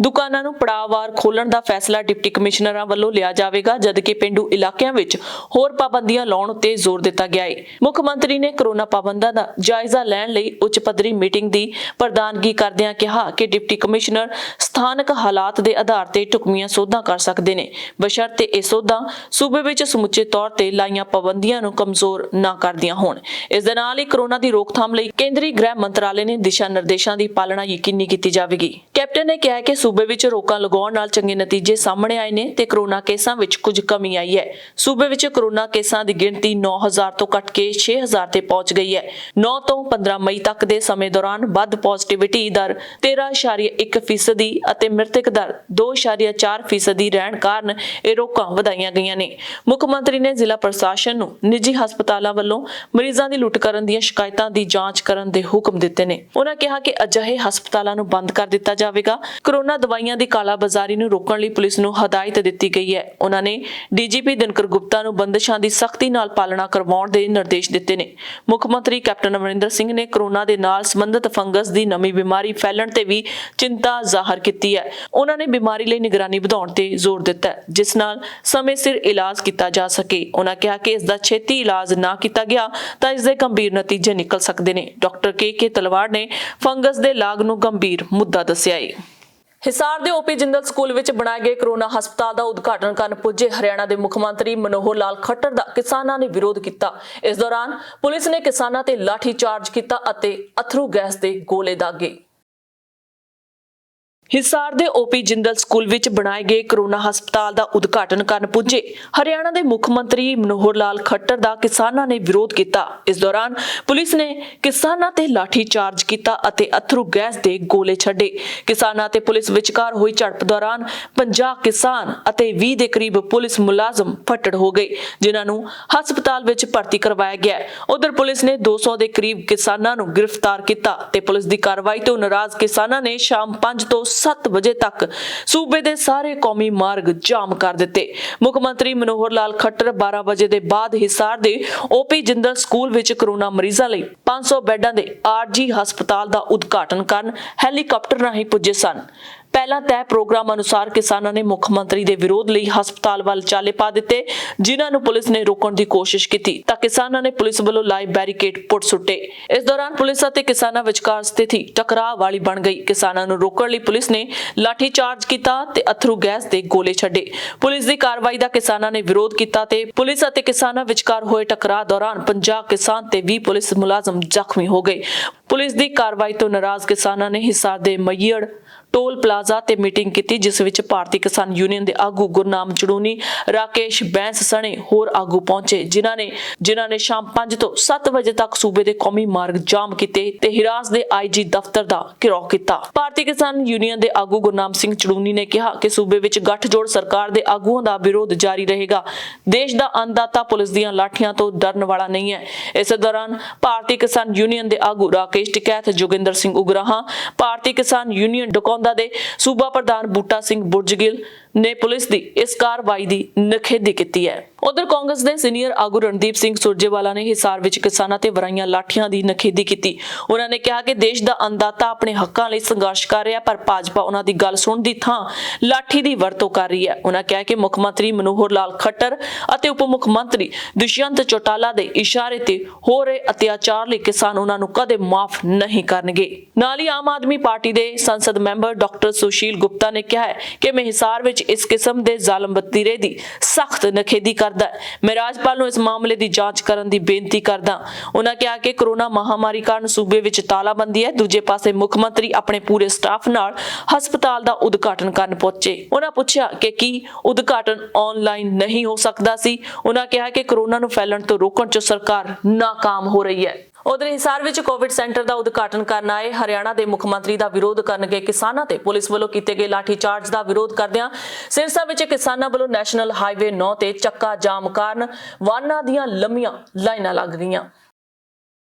S1: ਦੁਕਾਨਾਂ ਨੂੰ ਪੜਾਅਵਾਰ ਖੋਲ੍ਹਣ ਦਾ ਫੈਸਲਾ ਡਿਪਟੀ ਕਮਿਸ਼ਨਰਾਂ ਵੱਲੋਂ ਲਿਆ ਜਾਵੇਗਾ, ਜਦਕਿ ਪਿੰਡੂ ਇਲਾਕਿਆਂ ਵਿੱਚ ਹੋਰ ਪਾਬੰਦੀਆਂ ਲਾਉਣ ਉੱਤੇ ਜ਼ੋਰ ਦਿੱਤਾ ਗਿਆ ਹੈ। ਮੁੱਖ ਮੰਤਰੀ ਨੇ ਕੋਰੋਨਾ ਪਾਬੰਦਾਂ ਦਾ ਜਾਇਜ਼ਾ ਲੈਣ ਲਈ ਉੱਚ ਪੱਧਰੀ ਮੀਟਿੰਗ ਦੀ ਪ੍ਰਧਾਨਗੀ ਕਰਦਿਆਂ ਕਿਹਾ ਕਿ ਡਿਪਟੀ ਕਮਿਸ਼ਨਰ ਸਥਾਨਕ ਹਾਲਾਤ ਦੇ ਆਧਾਰ ਤੇ ਢੁਕਵੀਆਂ ਸੋਧਾਂ ਕਰ ਸਕਦੇ ਨੇ, ਬਸ਼ਰਤੇ ਇਹ ਸੋਧਾਂ ਸੂਬੇ ਵਿੱਚ ਸਮੁੱਚੇ ਤੌਰ ਤੇ ਲਾਈਆਂ ਪਾਬੰਦੀਆਂ ਨੂੰ ਕਮਜ਼ੋਰ ਨਾ ਕਰਦੀਆਂ ਹੋਣ। ਇਸ ਦੇ ਨਾਲ ਹੀ ਕੋਰੋਨਾ ਦੀ ਰੋਕਥਾਮ ਲਈ ਕੇਂਦਰੀ ਗ੍ਰਹਿ ਮੰਤਰਾਲੇ ਨੇ ਦਿਸ਼ਾ ਨਿਰਦੇਸ਼ਾਂ ਦੀ ਪਾਲਣਾ ਯਕੀਨੀ ਕੀਤੀ ਜਾਵੇਗੀ। ਕੈਪਟਨ ਨੇ ਕਿਹਾ ਕਿ ਸੂਬੇ ਵਿੱਚ ਰੋਕਾਂ ਲਗਾਉਣ ਨਾਲ ਚੰਗੇ ਨਤੀਜੇ ਸਾਹਮਣੇ ਆਏ ਨੇ ਤੇ ਕੋਰੋਨਾ ਕੇਸਾਂ ਵਿੱਚ ਕੁਝ ਕਮੀ ਆਈ ਹੈ। ਸੂਬੇ ਵਿੱਚ ਕੋਰੋਨਾ ਕੇਸਾਂ ਦੀ ਗਿਣਤੀ 9000 ਤੋਂ ਘਟ ਕੇ 6000 ਤੇ ਪਹੁੰਚ ਗਈ ਹੈ। 9 ਤੋਂ 15 ਮਈ ਤੱਕ ਦੇ ਸਮੇਂ ਦੌਰਾਨ ਵੱਧ ਪੋਜ਼ਿਟਿਵਿਟੀ ਦਰ 13.1% ਅਤੇ ਮ੍ਰਿਤਕ ਦਰ 2.4% ਰਹਿਣ ਕਾਰਨ ਇਹ ਰੋਕਾਂ ਵਧਾਈਆਂ ਗਈਆਂ ਨੇ। ਮੁੱਖ ਮੰਤਰੀ ਨੇ ਜ਼ਿਲ੍ਹਾ ਪ੍ਰਸ਼ਾਸਨ ਨੂੰ ਨਿੱਜੀ ਹਸਪਤਾਲਾਂ ਵੱਲੋਂ ਮਰੀਜ਼ਾਂ ਦੀ ਲੁੱਟ ਕਰਨ ਦੀਆਂ ਸ਼ਿਕਾਇਤਾਂ ਦੀ ਜਾਂਚ ਕਰਨ ਦੇ ਹੁਕਮ ਦਿੱਤੇ ਨੇ। ਉਹਨਾਂ ਕਿਹਾ ਕਿ ਅਜਿਹੇ ਹਸਪਤਾਲਾਂ ਨੂੰ ਬੰਦ ਕਰ ਦਿੱਤਾ ਜਾਵੇਗਾ। ਕੋਰੋਨਾ ਦਵਾਈਆਂ ਦੀ ਕਾਲਾਬਾਜ਼ਾਰੀ ਨੂੰ ਰੋਕਣ ਲਈ ਪੁਲਿਸ ਨੂੰ ਹਦਾਇਤ ਦਿੱਤੀ ਗਈ ਹੈ। ਉਹਨਾਂ ਨੇ ਡੀਜੀਪੀ ਦਿਨਕਰ ਗੁਪਤਾ ਨੂੰ ਬੰਦਿਸ਼ਾਂ ਦੀ ਸਖਤੀ ਨਾਲ ਪਾਲਣਾ ਕਰਵਾਉਣ ਦੇ ਨਿਰਦੇਸ਼ ਦਿੱਤੇ ਨੇ। ਮੁੱਖ ਮੰਤਰੀ ਕੈਪਟਨ ਅਮਰਿੰਦਰ ਸਿੰਘ ਨੇ ਕੋਰੋਨਾ ਦੇ ਨਾਲ ਸੰਬੰਧਿਤ ਫੰਗਸ ਦੀ ਨਵੀਂ ਬਿਮਾਰੀ ਫੈਲਣ ਤੇ ਵੀ ਚਿੰਤਾ ਜ਼ਾਹਰ ਕੀਤੀ ਹੈ। ਉਹਨਾਂ ਨੇ ਬਿਮਾਰੀ ਲਈ ਨਿਗਰਾਨੀ ਵਧਾਉਣ ਤੇ ਜ਼ੋਰ ਦਿੱਤਾ, ਜਿਸ ਨਾਲ ਸਮੇਂ ਸਿਰ ਇਲਾਜ ਕੀਤਾ ਜਾ ਸਕੇ। ਉਹਨਾਂ ਕਿਹਾ ਕਿ ਇਸ ਦਾ ਛੇਤੀ ਇਲਾਜ ਨਾ ਕੀਤਾ ਗਿਆ ਤਾਂ ਇਸ ਦੇ ਗੰਭੀਰ ਨਤੀਜੇ ਨਿਕਲ ਸਕਦੇ ਨੇ। ਡਾਕਟਰ ਕੇ ਤਲਵਾੜ ਨੇ ਫੰਗਸ ਦੇ ਲਾਗ ਨੂੰ ਗੰਭੀਰ ਮੁੱਦਾ ਦੱਸਿਆ ਹੈ। ਹਿਸਾਰ ਦੇ ਓਪੀ ਜਿੰਦਲ ਸਕੂਲ ਵਿੱਚ ਬਣਾਏ ਗਏ ਕਰੋਨਾ ਹਸਪਤਾਲ ਦਾ ਉਦਘਾਟਨ ਕਰਨ ਪੁੱਜੇ ਹਰਿਆਣਾ ਦੇ ਮੁੱਖ ਮੰਤਰੀ ਮਨੋਹਰ ਲਾਲ ਖੱਟਰ ਦਾ ਕਿਸਾਨਾਂ ਨੇ ਵਿਰੋਧ ਕੀਤਾ। ਇਸ ਦੌਰਾਨ ਪੁਲਿਸ ਨੇ ਕਿਸਾਨਾਂ ਤੇ ਲਾਠੀ ਚਾਰਜ ਕੀਤਾ ਅਤੇ ਅਥਰੂ ਗੈਸ ਦੇ ਗੋਲੇ ਦਾਗੇ। ਹਿਸਾਰ ਦੇ ਓਪੀ ਜਿੰਦਲ ਸਕੂਲ ਵਿੱਚ ਬਣਾਏ ਗਏ ਕਰੋਨਾ ਹਸਪਤਾਲ ਦਾ ਉਦਘਾਟਨ ਕਰਨ ਪੁੱਜੇ ਹਰਿਆਣਾ ਦੇ ਮੁੱਖ ਮੰਤਰੀ ਮਨੋਹਰ ਲਾਲ ਖੱਟਰ ਦਾ ਕਿਸਾਨਾਂ ਨੇ ਵਿਰੋਧ ਕੀਤਾ। ਇਸ ਦੌਰਾਨ ਪੁਲਿਸ ਨੇ ਕਿਸਾਨਾਂ ਤੇ ਲਾਠੀ ਚਾਰਜ ਕੀਤਾ ਅਤੇ ਅਥਰੂ ਗੈਸ ਦੇ ਗੋਲੇ ਛੱਡੇ। ਕਿਸਾਨਾਂ ਤੇ ਪੁਲਿਸ ਵਿਚਕਾਰ ਹੋਈ ਝੜਪ ਦੌਰਾਨ 50 ਕਿਸਾਨ ਅਤੇ 20 ਦੇ ਕਰੀਬ ਪੁਲਿਸ ਮੁਲਾਜ਼ਮ ਫੱਟੜ ਹੋ ਗਏ, ਜਿਨ੍ਹਾਂ ਨੂੰ ਹਸਪਤਾਲ ਵਿੱਚ ਭਰਤੀ ਕਰਵਾਇਆ ਗਿਆ। ਉਧਰ ਪੁਲਿਸ ਨੇ 200 ਦੇ ਕਰੀਬ ਕਿਸਾਨਾਂ ਨੂੰ ਗ੍ਰਿਫਤਾਰ ਕੀਤਾ ਤੇ ਪੁਲਿਸ ਦੀ ਕਾਰਵਾਈ ਤੋਂ ਨਾਰਾਜ਼ ਕਿਸਾਨਾਂ ਨੇ ਸ਼ਾਮ 5 ਤੋਂ 7 ਵਜੇ ਤੱਕ ਸੂਬੇ ਦੇ ਸਾਰੇ ਕੌਮੀ ਮਾਰਗ ਜਾਮ ਕਰ ਦਿੱਤੇ। ਮੁੱਖ ਮੰਤਰੀ ਮਨੋਹਰ ਲਾਲ ਖੱਟਰ 12 ਵਜੇ ਦੇ ਬਾਅਦ ਹਿਸਾਰ ਦੇ ਓਪੀ ਜਿੰਦਲ ਸਕੂਲ ਵਿੱਚ ਕਰੋਨਾ ਮਰੀਜ਼ਾਂ ਲਈ 500 ਬੈੱਡਾਂ ਦੇ ਆਰਜੀ ਹਸਪਤਾਲ ਦਾ ਉਦਘਾਟਨ ਕਰਨ ਹੈਲੀਕਾਪਟਰ ਰਾਹੀਂ ਪੁੱਜੇ ਸਨ। ਪਹਿਲਾਂ ਤੈਅ ਪ੍ਰੋਗਰਾਮ ਅਨੁਸਾਰ ਕਿਸਾਨਾਂ ਨੇ ਮੁੱਖ ਮੰਤਰੀ ਦੇ ਵਿਰੋਧ ਲਈ ਹਸਪਤਾਲ ਵੱਲ ਚਾਲੇ ਪਾ ਦਿੱਤੇ, ਜਿਨ੍ਹਾਂ ਨੂੰ ਪੁਲਿਸ ਨੇ ਰੋਕਣ ਦੀ ਕੋਸ਼ਿਸ਼ ਕੀਤੀ ਤਾਂ ਕਿਸਾਨਾਂ ਨੇ ਪੁਲਿਸ ਵੱਲੋਂ ਲਾਏ ਬੈਰੀਕੇਡ ਪੁੱਟ ਸੁੱਟੇ। ਇਸ ਦੌਰਾਨ ਪੁਲਿਸ ਅਤੇ ਕਿਸਾਨਾਂ ਵਿਚਕਾਰ ਸਥਿਤੀ ਟਕਰਾਅ ਵਾਲੀ ਬਣ ਗਈ। ਕਿਸਾਨਾਂ ਨੂੰ ਰੋਕਣ ਲਈ ਪੁਲਿਸ ਨੇ ਲਾਠੀ ਚਾਰਜ ਕੀਤਾ ਤੇ ਅਥਰੂ ਗੈਸ ਦੇ ਗੋਲੇ ਛੱਡੇ। ਪੁਲਿਸ ਦੀ ਕਾਰਵਾਈ ਦਾ ਕਿਸਾਨਾਂ ਨੇ ਵਿਰੋਧ ਕੀਤਾ ਤੇ ਪੁਲਿਸ ਅਤੇ ਕਿਸਾਨਾਂ ਵਿਚਕਾਰ ਹੋਏ ਟਕਰਾਅ ਦੌਰਾਨ 50 ਕਿਸਾਨ ਤੇ 20 ਪੁਲਿਸ ਮੁਲਾਜ਼ਮ ਜ਼ਖਮੀ ਹੋ ਗਏ। ਪੁਲਿਸ ਦੀ ਕਾਰਵਾਈ ਤੋਂ ਨਾਰਾਜ਼ ਕਿਸਾਨਾਂ ਨੇ ਹਿਸਾਰ ਦੇ ਮਈਅੜ ਟੋਲ ਪਲਾਜ਼ਾ ਤੇ ਮੀਟਿੰਗ ਕੀਤੀ, ਜਿਸ ਵਿੱਚ ਭਾਰਤੀ ਕਿਸਾਨ ਯੂਨੀਅਨ ਦੇ ਆਗੂ ਗੁਰਨਾਮ ਚੜੂਨੀ, ਰਾਕੇਸ਼ ਬੈਂਸ ਸਣੇ ਹੋਰ ਆਗੂ ਪਹੁੰਚੇ, ਜਿਨ੍ਹਾਂ ਨੇ ਸ਼ਾਮ 5 ਤੋਂ 7 ਵਜੇ ਤੱਕ ਸੂਬੇ ਦੇ ਕੌਮੀ ਮਾਰਗ ਜਾਮ ਕੀਤੇ ਤੇ ਹਿਰਾਸ ਦੇ ਆਈਜੀ ਦਫ਼ਤਰ ਦਾ ਘਿਰਾਓ ਕੀਤਾ। ਭਾਰਤੀ ਕਿਸਾਨ ਯੂਨੀਅਨ ਦੇ ਆਗੂ ਗੁਰਨਾਮ ਸਿੰਘ ਚੜੂਨੀ ਨੇ ਕਿਹਾ ਕਿ ਸੂਬੇ ਵਿੱਚ ਗੱਠਜੋੜ ਸਰਕਾਰ ਦੇ ਆਗੂਆਂ ਦਾ ਵਿਰੋਧ ਜਾਰੀ ਰਹੇਗਾ। ਦੇਸ਼ ਦਾ ਅੰਨਦਾਤਾ ਪੁਲਿਸ ਦੀਆਂ ਲਾਠੀਆਂ ਤੋਂ ਡਰਨ ਵਾਲਾ ਨਹੀਂ ਹੈ। ਇਸੇ ਦੌਰਾਨ ਭਾਰਤੀ ਕਿਸਾਨ ਯੂਨੀਅਨ ਦੇ ਆਗੂ ਰਾਕੇਸ਼ ਟਿਕੈਤ, ਜੋਗਿੰਦਰ ਸਿੰਘ ਉਗਰਾਹਾਂ, ਭਾਰਤੀ ਕਿਸਾਨ ਯੂਨੀਅਨ ਦੇ ਸੂਬਾ ਪ੍ਰਧਾਨ ਬੂਟਾ ਸਿੰਘ ਬੁਰਜਗਿਲ ਨੇ ਪੁਲਿਸ ਦੀ ਇਸ ਕਾਰਵਾਈ ਦੀ ਨਿਖੇਧੀ ਕੀਤੀ ਹੈ। ਉਧਰ ਕਾਂਗਰਸ ਦੇ ਸੀਨੀਅਰ ਆਗੂ ਰਣਦੀਪ ਸਿੰਘ ਸੁਰਜੇਵਾਲਾ ਨੇ ਹਿਸਾਰ ਵਿੱਚ ਕਿਸਾਨਾਂ ਤੇ ਵਰਾਈਆਂ ਲਾਠੀਆਂ ਦੀ ਨਿਖੇਧੀ ਕੀਤੀ। ਉਹਨਾਂ ਨੇ ਕਿਹਾ ਕਿ ਦੇਸ਼ ਦਾ ਅੰਨਦਾਤਾ ਆਪਣੇ ਹੱਕਾਂ ਲਈ ਸੰਘਰਸ਼ ਕਰ ਰਿਹਾ, ਪਰ ਭਾਜਪਾ ਉਹਨਾਂ ਦੀ ਗੱਲ ਸੁਣਨ ਦੀ ਥਾਂ ਲਾਠੀ ਦੀ ਵਰਤੋਂ ਕਰ ਰਹੀ ਹੈ। ਉਹਨਾਂ ਕਿਹਾ ਕਿ ਮੁੱਖ ਮੰਤਰੀ ਮਨੋਹਰ ਲਾਲ ਖੱਟਰ ਅਤੇ ਉਪ ਮੁੱਖ ਮੰਤਰੀ ਦੁਸ਼ਯੰਤ ਚੌਟਾਲਾ ਦੇ ਇਸ਼ਾਰੇ ਤੇ ਹੋ ਰਹੇ ਅਤਿਆਚਾਰ ਲਈ ਕਿਸਾਨ ਉਹਨਾਂ ਨੂੰ ਕਦੇ ਮਾਫ ਨਹੀਂ ਕਰਨਗੇ। ਨਾਲ ਹੀ ਆਮ ਆਦਮੀ ਪਾਰਟੀ ਦੇ ਸੰਸਦ ਮੈਂਬਰ ਡਾਕਟਰ ਸੁਸ਼ੀਲ ਗੁਪਤਾ ਨੇ ਕਿਹਾ ਹੈ ਕਿ ਮੈਂ ਹਿਸਾਰ ਵਿੱਚ ਇਸ ਕਿਸਮ ਦੇ ਜ਼ਾਲਮ ਵਤੀਰੇ ਦੀ ਸਖਤ ਨਿਖੇਧੀ ਕਰਦਾ। ਮੈਂ ਰਾਜਪਾਲ ਨੂੰ ਇਸ ਮਾਮਲੇ ਦੀ ਜਾਂਚ ਕਰਨ ਦੀ ਬੇਨਤੀ ਕਰਦਾ। ਉਹਨਾਂ ਕਿਹਾ ਕਿ ਕਰੋਨਾ ਮਹਾਮਾਰੀ ਕਾਰਨ ਸੂਬੇ ਵਿੱਚ ਤਾਲਾਬੰਦੀ ਹੈ। ਦੂਜੇ ਪਾਸੇ ਮੁੱਖ ਮੰਤਰੀ ਆਪਣੇ ਪੂਰੇ ਸਟਾਫ ਨਾਲ ਹਸਪਤਾਲ ਦਾ ਉਦਘਾਟਨ ਕਰਨ ਪਹੁੰਚੇ। ਉਹਨਾਂ ਪੁੱਛਿਆ ਕਿ ਕੀ ਉਦਘਾਟਨ ਆਨਲਾਈਨ ਨਹੀਂ ਹੋ ਸਕਦਾ ਸੀ। ਉਹਨਾਂ ਕਿਹਾ ਕਿ ਕਰੋਨਾ ਨੂੰ ਫੈਲਣ ਤੋਂ ਰੋਕਣ 'ਚ ਸਰਕਾਰ ਨਾਕਾਮ ਹੋ ਰਹੀ ਹੈ। ਉਧਰ ਹਿਸਾਰ ਵਿੱਚ ਕੋਵਿਡ ਸੈਂਟਰ ਦਾ ਉਦਘਾਟਨ ਕਰਨ ਆਏ ਹਰਿਆਣਾ ਦੇ ਮੁੱਖ ਮੰਤਰੀ ਦਾ ਵਿਰੋਧ ਕਰਨ ਗਏ ਕਿਸਾਨਾਂ ਤੇ ਪੁਲਿਸ ਵੱਲੋਂ ਕੀਤੇ ਗਏ ਲਾਠੀ ਚਾਰਜ ਦਾ ਵਿਰੋਧ ਕਰਦਿਆਂ ਸਿਰਸਾ ਵਿੱਚ ਕਿਸਾਨਾਂ ਵੱਲੋਂ ਨੈਸ਼ਨਲ ਹਾਈਵੇ 9 ਤੇ ਚੱਕਾ ਜਾਮ ਕਾਰਨ ਵਾਹਨਾਂ ਦੀਆਂ ਲੰਮੀਆਂ ਲਾਈਨਾਂ ਲੱਗ ਗਈਆਂ,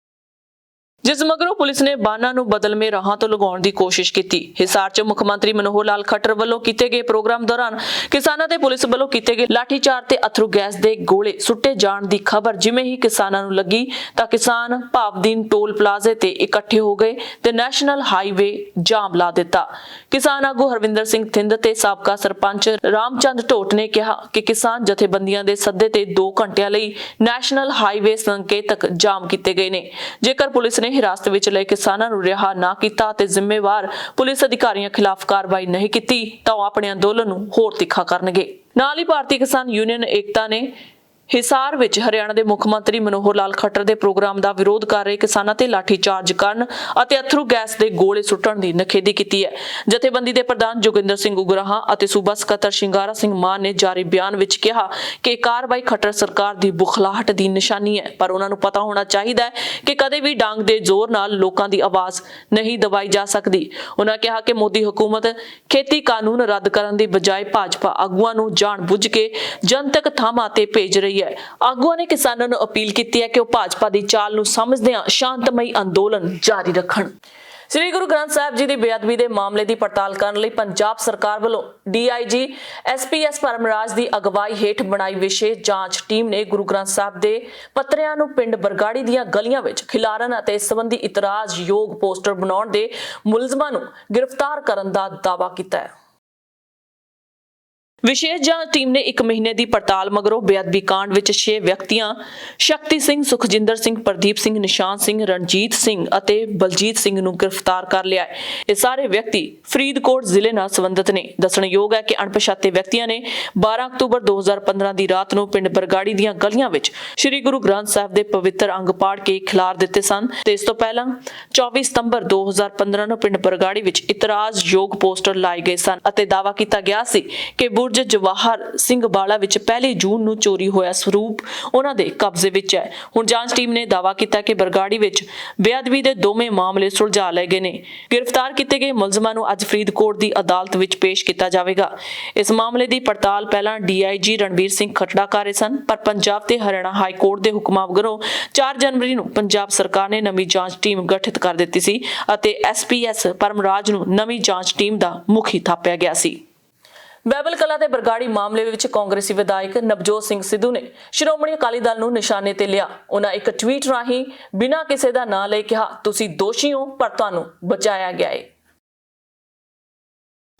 S1: ਜਿਸ ਮਗਰੋਂ ਪੁਲਿਸ ਨੇ ਵਾਹਨਾਂ ਨੂੰ ਬਦਲਵੇਂ ਰਾਹਾਂ ਤੋਂ ਲਗਾਉਣ ਦੀ ਕੋਸ਼ਿਸ਼ ਕੀਤੀ। ਹਿਸਾਰ 'ਚ ਮੁੱਖ ਮੰਤਰੀ ਮਨੋਹਰ ਲਾਲ ਖੱਟਰ ਵੱਲੋਂ ਕੀਤੇ ਗਏ ਪ੍ਰੋਗਰਾਮ ਦੌਰਾਨ ਕਿਸਾਨਾਂ ਤੇ ਪੁਲਿਸ ਵੱਲੋਂ ਕੀਤੇ ਗਏ ਲਾਠੀਚਾਰਜ ਤੇ ਅਥਰੂ ਗੈਸ ਦੇ ਗੋਲੇ ਸੁੱਟੇ ਜਾਣ ਦੀ ਖਬਰ ਜਿਵੇਂ ਹੀ ਕਿਸਾਨਾਂ ਨੂੰ ਲੱਗੀ ਤਾਂ ਕਿਸਾਨ ਭਾਵਦੀਨ ਟੋਲ ਪਲਾਜ਼ੇ ਤੇ ਇਕੱਠੇ ਹੋ ਗਏ ਤੇ ਨੈਸ਼ਨਲ ਹਾਈਵੇ ਜਾਮ ਲਾ ਦਿੱਤਾ। ਕਿਸਾਨ ਆਗੂ ਹਰਵਿੰਦਰ ਸਿੰਘ ਥਿੰਦ ਤੇ ਸਾਬਕਾ ਸਰਪੰਚ ਰਾਮਚੰਦ ਢੋਟ ਨੇ ਕਿਹਾ ਕਿ ਕਿਸਾਨ ਜਥੇਬੰਦੀਆਂ ਦੇ ਸੱਦੇ ਤੇ 2 ਘੰਟਿਆਂ ਲਈ ਨੈਸ਼ਨਲ ਹਾਈਵੇ ਸੰਕੇਤਕ ਜਾਮ ਕੀਤੇ ਗਏ ਨੇ। ਜੇਕਰ ਪੁਲਿਸ ਨੇ ਹਿਰਾਸਤ ਵਿੱਚ ਲਏ ਕਿਸਾਨਾਂ ਨੂੰ ਰਿਹਾ ਨਾ ਕੀਤਾ ਤੇ ਜ਼ਿੰਮੇਵਾਰ ਪੁਲਿਸ ਅਧਿਕਾਰੀਆਂ ਖਿਲਾਫ ਕਾਰਵਾਈ ਨਹੀਂ ਕੀਤੀ ਤਾਂ ਉਹ ਆਪਣੇ ਅੰਦੋਲਨ ਨੂੰ ਹੋਰ ਤਿੱਖਾ ਕਰਨਗੇ। ਨਾਲ ਹੀ ਭਾਰਤੀ ਕਿਸਾਨ ਯੂਨੀਅਨ ਏਕਤਾ ਨੇ ਹਿਸਾਰ ਵਿੱਚ ਹਰਿਆਣਾ ਦੇ ਮੁੱਖ ਮੰਤਰੀ ਮਨੋਹਰ ਲਾਲ ਖੱਟਰ ਦੇ ਪ੍ਰੋਗਰਾਮ ਦਾ ਵਿਰੋਧ ਕਰ ਰਹੇ ਕਿਸਾਨਾਂ ਤੇ ਲਾਠੀ ਚਾਰਜ ਕਰਨ ਅਤੇ ਅਥਰੂ ਗੈਸ ਦੇ ਗੋਲੇ ਸੁੱਟਣ ਦੀ ਨਿਖੇਧੀ ਕੀਤੀ ਹੈ। ਜਥੇਬੰਦੀ ਦੇ ਪ੍ਰਧਾਨ ਜੋਗਿੰਦਰ ਸਿੰਘ ਉਗਰਾਹਾਂ ਅਤੇ ਸੂਬਾ ਸਕੱਤਰ ਸ਼ਿੰਗਾਰਾ ਸਿੰਘ ਮਾਨ ਨੇ ਜਾਰੀ ਬਿਆਨ ਵਿੱਚ ਕਿਹਾ ਕਿ ਕਾਰਵਾਈ ਖੱਟਰ ਸਰਕਾਰ ਦੀ ਬੁਖਲਾਹਟ ਦੀ ਨਿਸ਼ਾਨੀ ਹੈ, ਪਰ ਉਹਨਾਂ ਨੂੰ ਪਤਾ ਹੋਣਾ ਚਾਹੀਦਾ ਹੈ ਕਿ ਕਦੇ ਵੀ ਡਾਂਗ ਦੇ ਜ਼ੋਰ ਨਾਲ ਲੋਕਾਂ ਦੀ ਆਵਾਜ਼ ਨਹੀਂ ਦਬਾਈ ਜਾ ਸਕਦੀ। ਉਹਨਾਂ ਕਿਹਾ ਕਿ ਮੋਦੀ ਹਕੂਮਤ ਖੇਤੀ ਕਾਨੂੰਨ ਰੱਦ ਕਰਨ ਦੀ ਬਜਾਏ ਭਾਜਪਾ ਆਗੂਆਂ ਨੂੰ ਜਾਣ-ਬੁੱਝ ਕੇ ਜਨਤਕ ਥਾਵਾਂ ਤੇ ਭੇਜ ਰਹੀ ਹੈ। ਆਗੂਆਂ ਨੇ ਕਿਸਾਨਾਂ ਨੂੰ ਅਪੀਲ ਕੀਤੀ ਹੈ ਕਿ ਉਹ ਭਾਜਪਾ ਦੀ ਚਾਲ ਨੂੰ ਸਮਝਦਿਆਂ ਸ਼ਾਂਤਮਈ ਅੰਦੋਲਨ ਜਾਰੀ ਰੱਖਣ। ਸ੍ਰੀ ਗੁਰੂ ਗ੍ਰੰਥ ਸਾਹਿਬ ਜੀ ਦੀ ਬੇਅਦਬੀ ਦੇ ਮਾਮਲੇ ਦੀ ਪੜਤਾਲ ਕਰਨ ਲਈ ਪੰਜਾਬ ਸਰਕਾਰ ਵੱਲੋਂ ਡੀਆਈਜੀ ਐਸਪੀਐਸ ਪਰਮਰਾਜ ਦੀ ਅਗਵਾਈ ਹੇਠ ਬਣਾਈ ਵਿਸ਼ੇਸ਼ ਜਾਂਚ ਟੀਮ ਨੇ ਗੁਰੂ ਗ੍ਰੰਥ ਸਾਹਿਬ ਦੇ ਪੱਤਰਿਆਂ ਨੂੰ ਪਿੰਡ ਬਰਗਾੜੀ ਦੀਆਂ ਗਲੀਆਂ ਵਿੱਚ ਖਿਲਾਰਨ ਅਤੇ ਇਸ ਸੰਬੰਧੀ ਇਤਰਾਜ਼ਯੋਗ ਪੋਸਟਰ ਬਣਾਉਣ ਦੇ ਮੁਲਜ਼ਮਾਂ ਨੂੰ ਗ੍ਰਿਫਤਾਰ ਕਰਨ ਦਾ ਦਾਅਵਾ ਕੀਤਾ ਹੈ। ਵਿਸ਼ੇਸ਼ ਜਾਂਚ ਟੀਮ ਨੇ 1 ਮਹੀਨੇ ਦੀ ਪੜਤਾਲ ਮਗਰੋਂ ਬੇਅਦਬੀ ਕਾਂਡ ਵਿੱਚ 6 ਵਿਅਕਤੀਆਂ ਸ਼ਕਤੀ ਸਿੰਘ, ਸੁਖਜਿੰਦਰ ਸਿੰਘ, ਪ੍ਰਦੀਪ ਸਿੰਘ, ਨਿਸ਼ਾਨ ਸਿੰਘ, ਰਣਜੀਤ ਸਿੰਘ ਅਤੇ ਬਲਜੀਤ ਸਿੰਘ ਨੂੰ ਗ੍ਰਿਫਤਾਰ ਕਰ ਲਿਆ ਹੈ। ਇਹ ਸਾਰੇ ਵਿਅਕਤੀ ਫਰੀਦਕੋਟ ਜ਼ਿਲ੍ਹੇ ਨਾਲ ਸੰਬੰਧਿਤ ਨੇ। ਦੱਸਣਯੋਗ ਹੈ ਕਿ ਅਣਪਛਾਤੇ ਵਿਅਕਤੀਆਂ ਨੇ 12 ਅਕਤੂਬਰ 2015 ਦੀ ਰਾਤ ਨੂੰ ਪਿੰਡ ਬਰਗਾੜੀ ਦੀਆਂ ਗਲੀਆਂ ਵਿੱਚ ਸ੍ਰੀ ਗੁਰੂ ਗ੍ਰੰਥ ਸਾਹਿਬ ਦੇ ਪਵਿੱਤਰ ਅੰਗ ਪਾੜ ਕੇ ਖਿਲਾਰ ਦਿੱਤੇ ਸਨ ਤੇ ਇਸ ਤੋਂ ਪਹਿਲਾਂ 24 ਸਤੰਬਰ 2015 ਨੂੰ ਪਿੰਡ ਬਰਗਾੜੀ ਵਿੱਚ ਇਤਰਾਜ਼ਯੋਗ ਪੋਸਟਰ ਲਾਏ ਗਏ ਸਨ ਅਤੇ ਦਾਅਵਾ ਕੀਤਾ ਗਿਆ ਸੀ ਕਿ ਬੁਰਜ ਜਵਾਹਰ ਸਿੰਘ ਬਾਲਾ ਵਿੱਚ 1 ਜੂਨ ਨੂੰ ਚੋਰੀ ਹੋਇਆ ਸਰੂਪ ਉਹਨਾਂ ਦੇ ਕਬਜ਼ੇ ਵਿੱਚ ਹੈ। ਹੁਣ ਜਾਂਚ ਟੀਮ ਨੇ ਦਾਅਵਾ ਕੀਤਾ ਕਿ ਬਰਗਾੜੀ ਵਿੱਚ ਬੇਅਦਬੀ ਦੇ ਦੋਵੇਂ ਮਾਮਲੇ ਸੁਲਝਾ ਲਏ ਗਏ ਨੇ। ਗ੍ਰਿਫਤਾਰ ਕੀਤੇ ਗਏ ਮੁਲਜ਼ਮਾਂ ਨੂੰ ਅੱਜ ਫਰੀਦਕੋਟ ਦੀ ਅਦਾਲਤ ਵਿੱਚ ਪੇਸ਼ ਕੀਤਾ ਜਾਵੇਗਾ। ਇਸ ਮਾਮਲੇ ਦੀ ਪੜਤਾਲ ਪਹਿਲਾਂ DIG ਰਣਵੀਰ ਸਿੰਘ ਖੱਟੜਾ ਕਰ ਰਹੇ ਸਨ, ਪਰ ਪੰਜਾਬ ਤੇ ਹਰਿਆਣਾ ਹਾਈ ਕੋਰਟ ਦੇ ਹੁਕਮਾਂ ਮਗਰੋਂ 4 ਜਨਵਰੀ ਨੂੰ ਪੰਜਾਬ ਸਰਕਾਰ ਨੇ ਨਵੀਂ ਜਾਂਚ ਟੀਮ ਗਠਿਤ ਕਰ ਦਿੱਤੀ ਸੀ ਅਤੇ SPS ਪਰਮਰਾਜ ਨੂੰ ਨਵੀਂ ਜਾਂਚ ਟੀਮ ਦਾ ਮੁਖੀ ਥਾਪਿਆ ਗਿਆ ਸੀ। ਬਹਿਬਲ ਕਲਾਂ ਦੇ ਬਰਗਾੜੀ ਮਾਮਲੇ ਵਿੱਚ ਕਾਂਗਰਸੀ ਵਿਧਾਇਕ ਨਵਜੋਤ ਸਿੰਘ ਸਿੱਧੂ ਨੇ ਸ਼੍ਰੋਮਣੀ ਅਕਾਲੀ ਦਲ ਨੂੰ ਨਿਸ਼ਾਨੇ ਤੇ ਲਿਆ। ਉਹਨਾਂ ਇੱਕ ਟਵੀਟ ਰਾਹੀਂ ਬਿਨਾਂ ਕਿਸੇ ਦਾ ਨਾਂ ਲਏ ਕਿਹਾ, ਤੁਸੀਂ ਦੋਸ਼ੀ ਹੋ ਪਰ ਤੁਹਾਨੂੰ ਬਚਾਇਆ ਗਿਆ ਹੈ।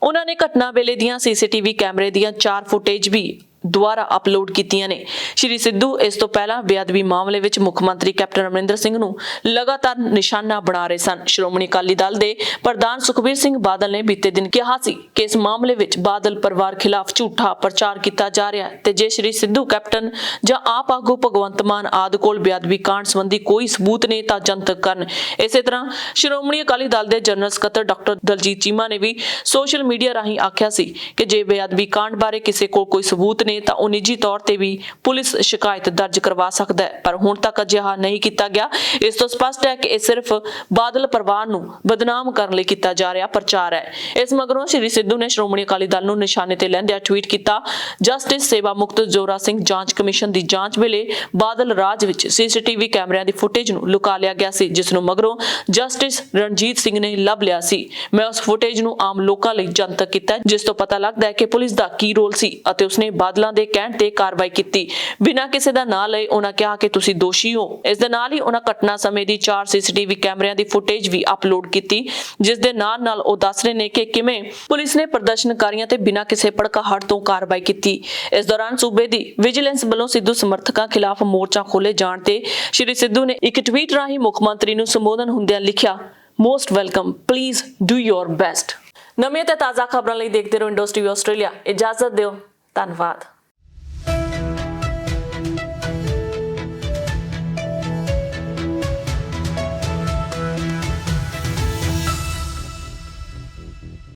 S1: ਉਹਨਾਂ ਨੇ ਘਟਨਾ ਵੇਲੇ ਦੀਆਂ CCTV ਕੈਮਰੇ ਦੀਆਂ 4 ਫੁਟੇਜ ਵੀ ਦੁਆਰਾ ਅਪਲੋਡ ਕੀਤੀਆਂ ਨੇ। ਸ਼੍ਰੀ ਸਿੱਧੂ ਇਸ ਤੋਂ ਪਹਿਲਾਂ ਬੇਅਦਬੀ ਮਾਮਲੇ ਵਿੱਚ ਮੁੱਖ ਮੰਤਰੀ ਕੈਪਟਨ ਅਮਰਿੰਦਰ ਸਿੰਘ ਨੂੰ ਲਗਾਤਾਰ ਨਿਸ਼ਾਨਾ ਬਣਾ ਰਹੇ ਸਨ। ਸ਼੍ਰੋਮਣੀ ਅਕਾਲੀ ਦਲ ਦੇ ਪ੍ਰਧਾਨ ਸੁਖਬੀਰ ਸਿੰਘ ਬਾਦਲ ਨੇ ਬੀਤੇ ਦਿਨ ਕਿਹਾ ਸੀ ਕਿ ਇਸ ਮਾਮਲੇ ਵਿੱਚ ਬਾਦਲ ਪਰਿਵਾਰ ਖਿਲਾਫ ਝੂਠਾ ਪ੍ਰਚਾਰ ਕੀਤਾ ਜਾ ਰਿਹਾ ਹੈ ਤੇ ਜੇ ਸ਼੍ਰੀ ਸਿੱਧੂ ਕੈਪਟਨ ਜਾਂ ਆਪ ਆਗੂ ਭਗਵੰਤ ਮਾਨ ਆਦਿ ਕੋਲ ਬੇਅਦਬੀ ਕਾਂਡ ਸੰਬੰਧੀ ਕੋਈ ਸਬੂਤ ਨੇ ਤਾਂ ਜਨਤਕ ਕਰਨ। ਇਸੇ ਤਰ੍ਹਾਂ ਸ਼੍ਰੋਮਣੀ ਅਕਾਲੀ ਦਲ ਦੇ ਜਨਰਲ ਸਕੱਤਰ ਡਾਕਟਰ ਦਲਜੀਤ ਚੀਮਾ ਨੇ ਵੀ ਸੋਸ਼ਲ ਮੀਡੀਆ ਰਾਹੀਂ ਆਖਿਆ ਸੀ ਕਿ ਜੇ ਬੇਅਦਬੀ ਕਾਂਡ ਬਾਰੇ ਕਿਸੇ ਕੋਲ ਕੋਈ ਸਬੂਤ ਨੇ ਤਾਂ ਉਹ ਨਿੱਜੀ ਤੌਰ ਤੇ ਵੀ ਪੁਲਿਸ ਸ਼ਿਕਾਇਤ ਦਰਜ ਕਰਵਾ ਸਕਦਾ ਹੈ, ਪਰ ਹੁਣ ਤੱਕ ਅਜਿਹਾ ਨਹੀਂ ਕੀਤਾ ਗਿਆ। ਇਸ ਤੋਂ ਸਪਸ਼ਟ ਹੈ ਕਿ ਇਹ ਸਿਰਫ ਬਾਦਲ ਪਰਿਵਾਰ ਨੂੰ ਬਦਨਾਮ ਕਰਨ ਲਈ ਕੀਤਾ ਜਾ ਰਿਹਾ ਪ੍ਰਚਾਰ ਹੈ। ਇਸ ਮਗਰੋਂ ਸ਼੍ਰੀ ਸਿੱਧੂ ਨੇ ਸ਼੍ਰੋਮਣੀ ਅਕਾਲੀ ਦਲ ਨੂੰ ਨਿਸ਼ਾਨੇ ਤੇ ਲੈਂਦਿਆਂ ਟਵੀਟ ਕੀਤਾ, ਜਸਟਿਸ ਸੇਵਾ ਮੁਕਤ ਜ਼ੋਰਾ ਸਿੰਘ ਜਾਂਚ ਕਮਿਸ਼ਨ ਦੀ ਜਾਂਚ ਵੇਲੇ ਬਾਦਲ ਰਾਜ ਵਿੱਚ CCTV ਕੈਮਰਿਆਂ ਦੀ ਫੁਟੇਜ ਨੂੰ ਲੁਕਾ ਲਿਆ ਗਿਆ ਸੀ, ਜਿਸ ਨੂੰ ਮਗਰੋਂ ਜਸਟਿਸ ਰਣਜੀਤ ਸਿੰਘ ਨੇ ਲੱਭ ਲਿਆ ਸੀ। ਮੈਂ ਉਸ ਫੁਟੇਜ ਨੂੰ ਆਮ ਲੋਕਾਂ ਲਈ ਜਨਤਕ ਕੀਤਾ, ਜਿਸ ਤੋਂ ਪਤਾ ਲੱਗਦਾ ਹੈ ਕਿ ਪੁਲਿਸ ਦਾ ਕੀ ਰੋਲ ਸੀ ਅਤੇ ਉਸਨੇ ਬਾਦਲਾਂ ਦੇ ਕਹਿਣ ਤੇ ਕਾਰਵਾਈ ਕੀਤੀ। ਬਿਨਾਂ ਕਿਸੇ ਦਾ ਨਾਂ ਲਏ ਉਹਨਾਂ ਕਿਹਾ ਕਿ ਤੁਸੀਂ ਦੋਸ਼ੀ ਹੋ। ਇਸ ਦੇ ਨਾਲ ਹੀ ਉਹਨਾਂ ਘਟਨਾ ਸਮੇਂ ਦੀ 4 CCTV ਕੈਮਰਿਆਂ ਦੀ ਫੁਟੇਜ ਵੀ ਅਪਲੋਡ ਕੀਤੀ, ਜਿਸ ਦੇ ਨਾਲ ਉਹ ਦੱਸ ਰਹੇ ਨੇ ਕਿ ਕਿਵੇਂ ਪੁਲਿਸ ਨੇ ਪ੍ਰਦਰਸ਼ਨਕਾਰੀਆਂ ਤੇ ਬਿਨਾਂ ਕਿਸੇ ਭੜਕਾਹਟ ਤੋਂ ਕਾਰਵਾਈ ਕੀਤੀ। ਇਸ ਦੌਰਾਨ ਸੂਬੇ ਦੀ ਵਿਜੀਲੈਂਸ ਵੱਲੋਂ ਸਿੱਧੂ ਸਮਰਥਕਾਂ ਖਿਲਾਫ ਮੋਰਚਾ ਖੋਲੇ ਜਾਣ ਤੇ ਸ਼੍ਰੀ ਸਿੱਧੂ ਨੇ ਇੱਕ ਟਵੀਟ ਰਾਹੀਂ ਮੁੱਖ ਮੰਤਰੀ ਨੂੰ ਸੰਬੋਧਨ ਹੁੰਦਿਆਂ ਲਿਖਿਆ, most welcome, please do your best. ਨਵੀਆਂ ਤੇ ਤਾਜ਼ਾ ਖਬਰਾਂ ਲਈ ਦੇਖਦੇ ਰਹੋ ਇੰਡੋਜ਼ TV ਆਸਟ੍ਰੇਲੀਆ। ਇਜਾਜ਼ਤ ਦਿਓ, ਧੰਨਵਾਦ।